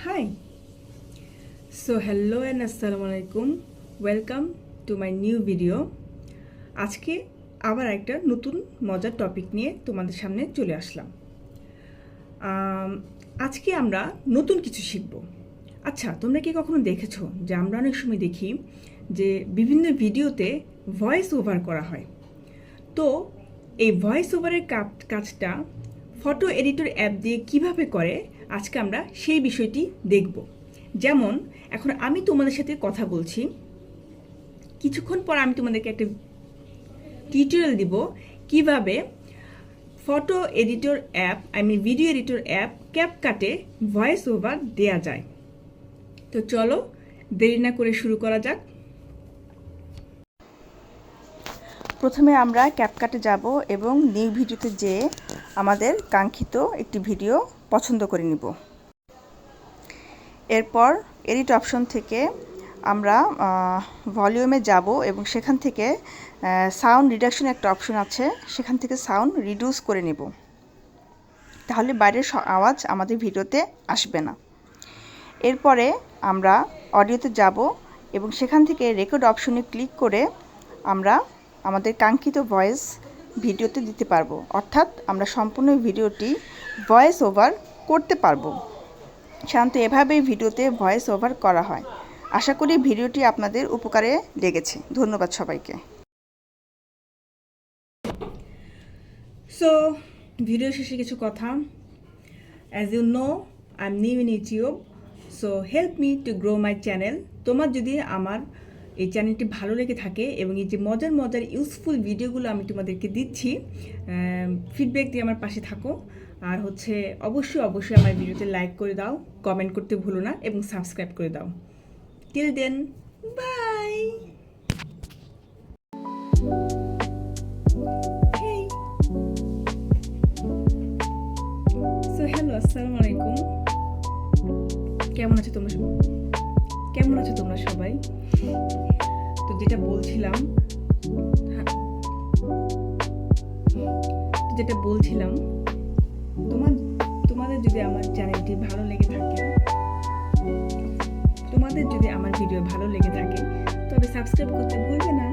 Hi. So hello and assalamu alaikum. Welcome to my new video. আজকে আবার একটা নতুন মজার টপিক নিয়ে তোমাদের সামনে চলে আসলাম। আজকে আমরা নতুন কিছু শিখব। আচ্ছা, তোমরা কি কখনো দেখেছো যে আমরা অনেক সময় দেখি যে বিভিন্ন ভিডিওতে ভয়েস ওভার করা হয়। তো এই ভয়েস ওভারের কাজটা ফটো এডিটর অ্যাপ দিয়ে কিভাবে করে আজকে আমরা সেই বিষয়টি দেখব। যেমন এখন আমি তোমাদের সাথে কথা বলছি, কিছুক্ষণ পর আমি তোমাদেরকে একটা টিউটোরিয়াল দিব কিভাবে photo editor app video editor app ক্যাপকাটে ভয়েস ওভার দেয়া যায়। তো চলো দেরি না করে শুরু করা যাক। প্রথমে আমরা ক্যাপকাটে যাব এবং নিউ ভিডিওতে যেয়ে আমাদের কাঙ্ক্ষিত একটি ভিডিও পছন্দ করে নিব। এরপর এডিট অপশন থেকে আমরা ভলিউমে যাব এবং সেখান থেকে সাউন্ড রিডাকশন একটা অপশন আছে, সেখান থেকে সাউন্ড রিডিউস করে নেব, তাহলে বাইরের আওয়াজ আমাদের ভিডিওতে আসবে না। এরপরে আমরা অডিওতে যাব এবং সেখান থেকে রেকর্ড অপশনে ক্লিক করে আমরা আমাদের কাঙ্ক্ষিত ভয়েস ভিডিওতে দিতে পারবো, অর্থাৎ আমরা সম্পূর্ণ ভিডিওটি ভয়েস ওভার করতে পারবো। সাধারণত এভাবেই ভিডিওতে ভয়েস ওভার করা হয়। আশা করি ভিডিওটি আপনাদের উপকারে লেগেছে। ধন্যবাদ সবাইকে। সো ভিডিও শেষে কিছু কথা। As you know, I am new in YouTube, so help me to grow my channel. তোমার যদি আমার এই চ্যানেলটি ভালো লেগে থাকে এবং এই যে মজার মজার ইউজফুল ভিডিওগুলো আমি তোমাদেরকে দিচ্ছি, ফিডব্যাক দিয়ে আমার পাশে থাকো। আর অবশ্যই আমার ভিডিওতে লাইক করে দাও, কমেন্ট করতে ভুলো না এবং সাবস্ক্রাইব করে দাও। Till then, bye. So hello, আসসালামু আলাইকুম। কেমন আছো তোমরা সবাই? তো যেটা বলছিলাম তোমাদের যদি আমার চ্যানেলটি ভালো লেগে থাকে, তোমাদের যদি আমার ভিডিও ভালো লেগে থাকে তবে সাবস্ক্রাইব করতে ভুলবে না।